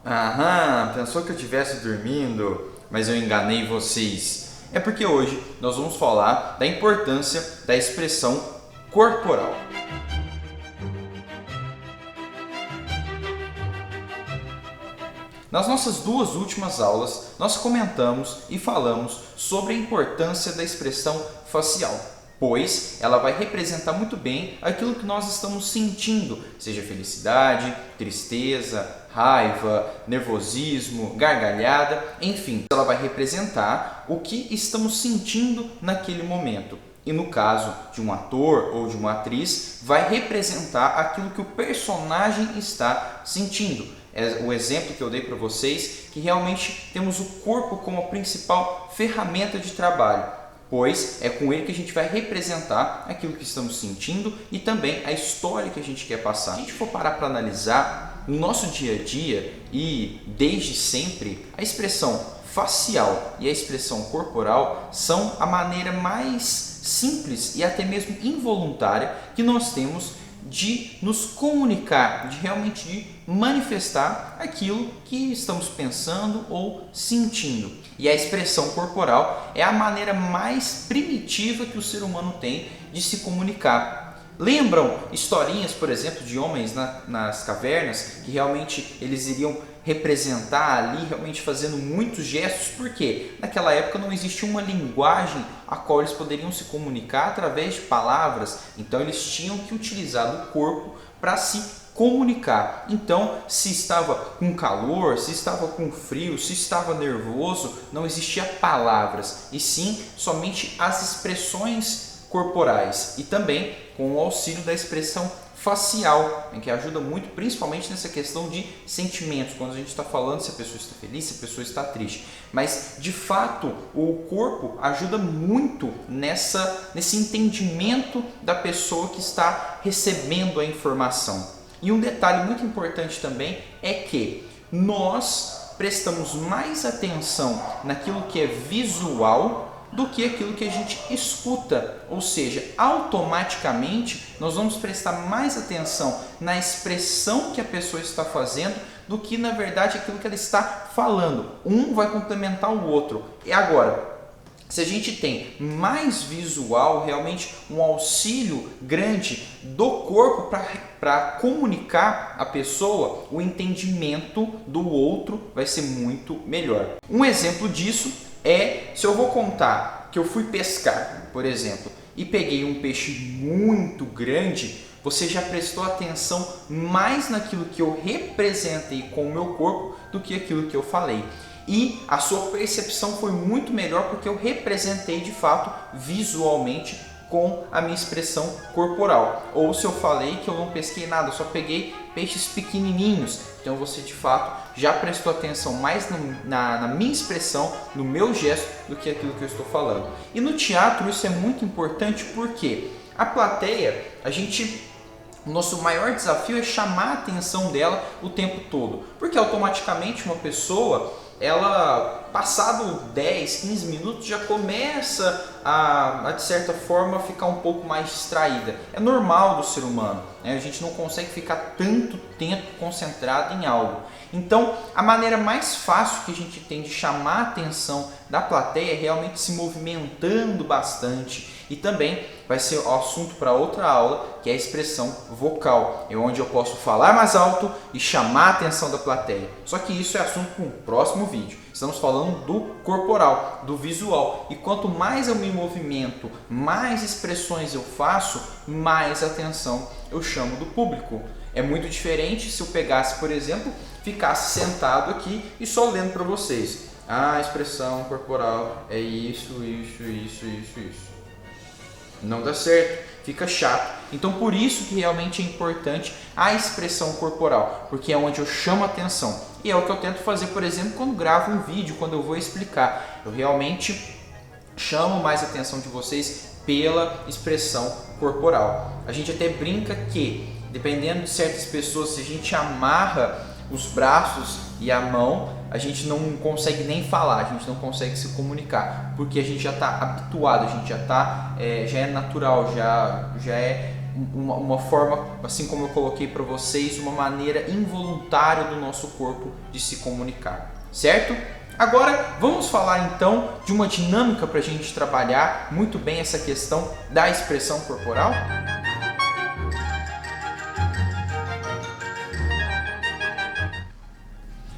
Aham, pensou que eu estivesse dormindo, mas eu enganei vocês. É porque hoje nós vamos falar da importância da expressão corporal. Nas nossas duas últimas aulas, nós comentamos e falamos sobre a importância da expressão facial, pois ela vai representar muito bem aquilo que nós estamos sentindo, seja felicidade, tristeza, raiva, nervosismo, gargalhada, enfim, ela vai representar o que estamos sentindo naquele momento. E no caso de um ator ou de uma atriz, vai representar aquilo que o personagem está sentindo. É o exemplo que eu dei para vocês, que realmente temos o corpo como a principal ferramenta de trabalho, pois é com ele que a gente vai representar aquilo que estamos sentindo e também a história que a gente quer passar. Se a gente for parar para analisar, no nosso dia a dia e desde sempre, a expressão facial e a expressão corporal são a maneira mais simples e até mesmo involuntária que nós temos de nos comunicar, de realmente manifestar aquilo que estamos pensando ou sentindo. E a expressão corporal é a maneira mais primitiva que o ser humano tem de se comunicar. Lembram historinhas, por exemplo, de homens nas cavernas que realmente eles iriam representar ali, realmente fazendo muitos gestos, porque naquela época não existia uma linguagem a qual eles poderiam se comunicar através de palavras, então eles tinham que utilizar o corpo para se comunicar. Então, se estava com calor, se estava com frio, se estava nervoso, não existia palavras, e sim somente as expressões corporais e também com o auxílio da expressão facial, que ajuda muito, principalmente nessa questão de sentimentos, quando a gente está falando se a pessoa está feliz, se a pessoa está triste. Mas, de fato, o corpo ajuda muito nesse entendimento da pessoa que está recebendo a informação. E um detalhe muito importante também é que nós prestamos mais atenção naquilo que é visual do que aquilo que a gente escuta, ou seja, automaticamente nós vamos prestar mais atenção na expressão que a pessoa está fazendo do que na verdade aquilo que ela está falando. Um vai complementar o outro. E agora, se a gente tem mais visual, realmente um auxílio grande do corpo para comunicar a pessoa, o entendimento do outro vai ser muito melhor. Um exemplo disso é se eu vou contar que eu fui pescar, por exemplo, e peguei um peixe muito grande, você já prestou atenção mais naquilo que eu representei com o meu corpo do que aquilo que eu falei. E a sua percepção foi muito melhor porque eu representei de fato visualmente com a minha expressão corporal. Ou se eu falei que eu não pesquei nada, só peguei peixes pequenininhos, então você de fato já prestou atenção mais na minha expressão, no meu gesto, do que aquilo que eu estou falando. E no teatro isso é muito importante porque a plateia, o nosso maior desafio é chamar a atenção dela o tempo todo, porque automaticamente uma pessoa, ela passado 10, 15 minutos já começa a de certa forma ficar um pouco mais distraída. É normal do ser humano, né? A gente não consegue ficar tanto tempo concentrado em algo. Então, a maneira mais fácil que a gente tem de chamar a atenção da plateia é realmente se movimentando bastante. E também vai ser o assunto para outra aula, que é a expressão vocal, é onde eu posso falar mais alto e chamar a atenção da plateia. Só que isso é assunto para um próximo vídeo. Estamos falando do corporal, do visual. E quanto mais eu me movimento, mais expressões eu faço, mais atenção eu chamo do público. É muito diferente se eu pegasse, por exemplo, ficasse sentado aqui e só lendo para vocês. A expressão corporal é isso. Não dá certo, fica chato. Então por isso que realmente é importante a expressão corporal, porque é onde eu chamo a atenção. E é o que eu tento fazer, por exemplo, quando gravo um vídeo, quando eu vou explicar. Eu realmente chamo mais a atenção de vocês pela expressão corporal. A gente até brinca que, dependendo de certas pessoas, se a gente amarra os braços e a mão, a gente não consegue nem falar, a gente não consegue se comunicar, porque a gente já está habituado, a gente já é natural, já é uma forma, assim como eu coloquei para vocês, uma maneira involuntária do nosso corpo de se comunicar, certo? Agora vamos falar então de uma dinâmica para a gente trabalhar muito bem essa questão da expressão corporal.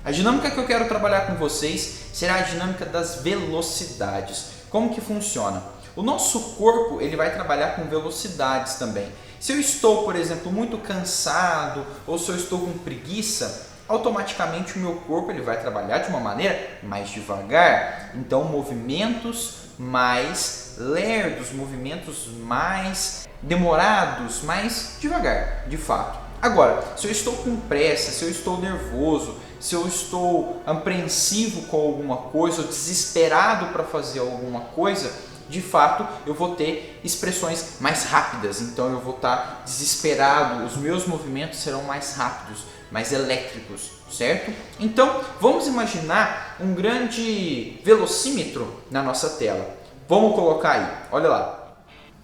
A dinâmica que eu quero trabalhar com vocês será a dinâmica das velocidades. Como que funciona? O nosso corpo ele vai trabalhar com velocidades também. Se eu estou, por exemplo, muito cansado ou se eu estou com preguiça, automaticamente o meu corpo ele vai trabalhar de uma maneira mais devagar. Então, movimentos mais lerdos, movimentos mais demorados, mais devagar, de fato. Agora, se eu estou com pressa, se eu estou nervoso, se eu estou apreensivo com alguma coisa, ou desesperado para fazer alguma coisa, de fato eu vou ter expressões mais rápidas. Então eu vou estar desesperado, os meus movimentos serão mais rápidos, mais elétricos, certo? Então vamos imaginar um grande velocímetro na nossa tela. Vamos colocar aí, olha lá.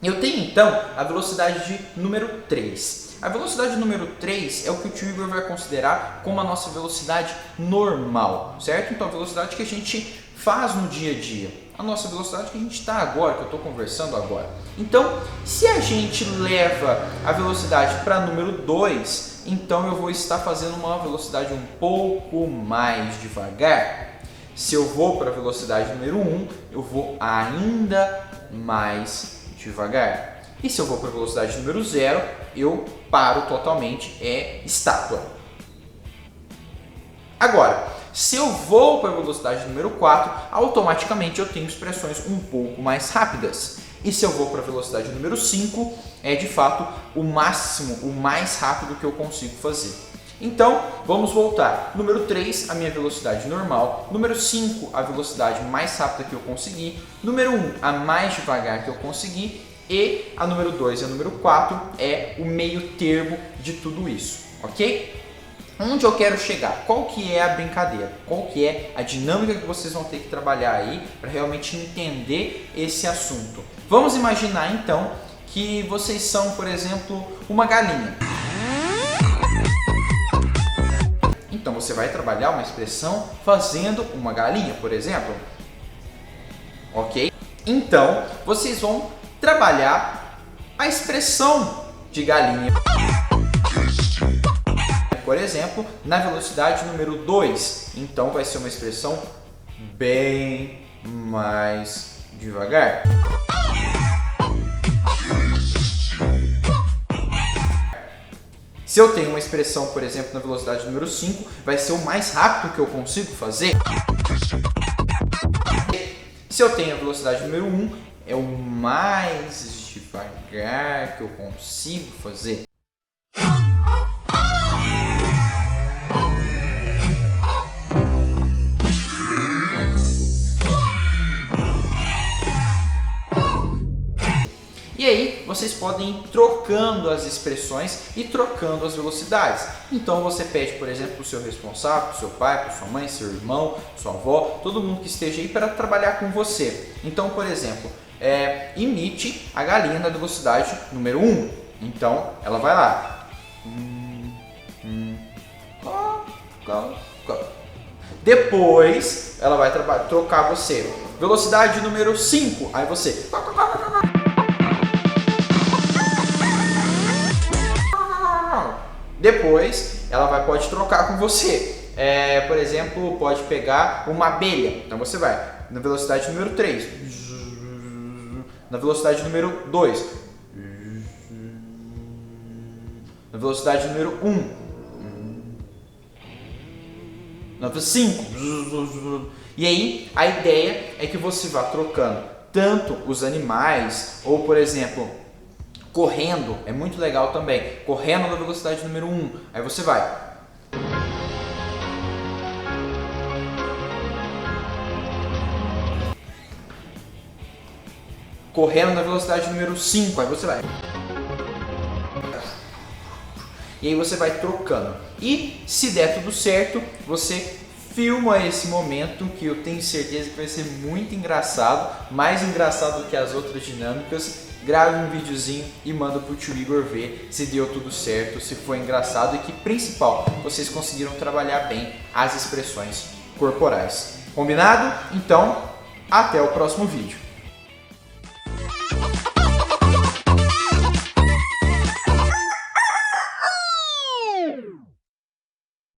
Eu tenho então a velocidade de número 3. A velocidade número 3 é o que o tio Igor vai considerar como a nossa velocidade normal, certo? Então a velocidade que a gente faz no dia a dia, a nossa velocidade que a gente está agora, que eu estou conversando agora. Então, se a gente leva a velocidade para número 2, então eu vou estar fazendo uma velocidade um pouco mais devagar. Se eu vou para a velocidade número 1, eu vou ainda mais devagar. E se eu vou para a velocidade número 0, eu paro totalmente, é estátua. Agora, se eu vou para a velocidade número 4, automaticamente eu tenho expressões um pouco mais rápidas. E se eu vou para a velocidade número 5, é de fato o máximo, o mais rápido que eu consigo fazer. Então, vamos voltar. Número 3, a minha velocidade normal. Número 5, a velocidade mais rápida que eu consegui. Número 1, a mais devagar que eu consegui. E a número 2 e a número 4 é o meio termo de tudo isso, ok? Onde eu quero chegar? Qual que é a brincadeira? Qual que é a dinâmica que vocês vão ter que trabalhar aí para realmente entender esse assunto? Vamos imaginar então que vocês são, por exemplo, uma galinha. Então você vai trabalhar uma expressão fazendo uma galinha, por exemplo. Ok? Então vocês vão trabalhar a expressão de galinha. Por exemplo, na velocidade número 2. Então vai ser uma expressão bem mais devagar. Se eu tenho uma expressão, por exemplo, na velocidade número 5, vai ser o mais rápido que eu consigo fazer. Se eu tenho a velocidade número 1, é o mais devagar que eu consigo fazer. E aí vocês podem ir trocando as expressões e trocando as velocidades. Então você pede, por exemplo, para o seu responsável, para o seu pai, para sua mãe, seu irmão, sua avó, todo mundo que esteja aí para trabalhar com você. Então, por exemplo, imite a galinha na velocidade número 1. Então ela vai lá. Depois ela vai trocar você. Velocidade número 5. Aí você. Depois ela pode trocar com você. Por exemplo, pode pegar uma abelha. Então você vai na velocidade número 3. Na velocidade número 2. Na velocidade número 1. Na velocidade 5. E aí a ideia é que você vá trocando tanto os animais, ou por exemplo, correndo, é muito legal também. Correndo na velocidade número 1. Aí você vai. Correndo na velocidade número 5. Aí você vai. E aí você vai trocando. E se der tudo certo, você filma esse momento, que eu tenho certeza que vai ser muito engraçado. Mais engraçado do que as outras dinâmicas. grave um videozinho e manda pro tio Igor ver se deu tudo certo, se foi engraçado e que, principal, vocês conseguiram trabalhar bem as expressões corporais. Combinado? Então, até o próximo vídeo.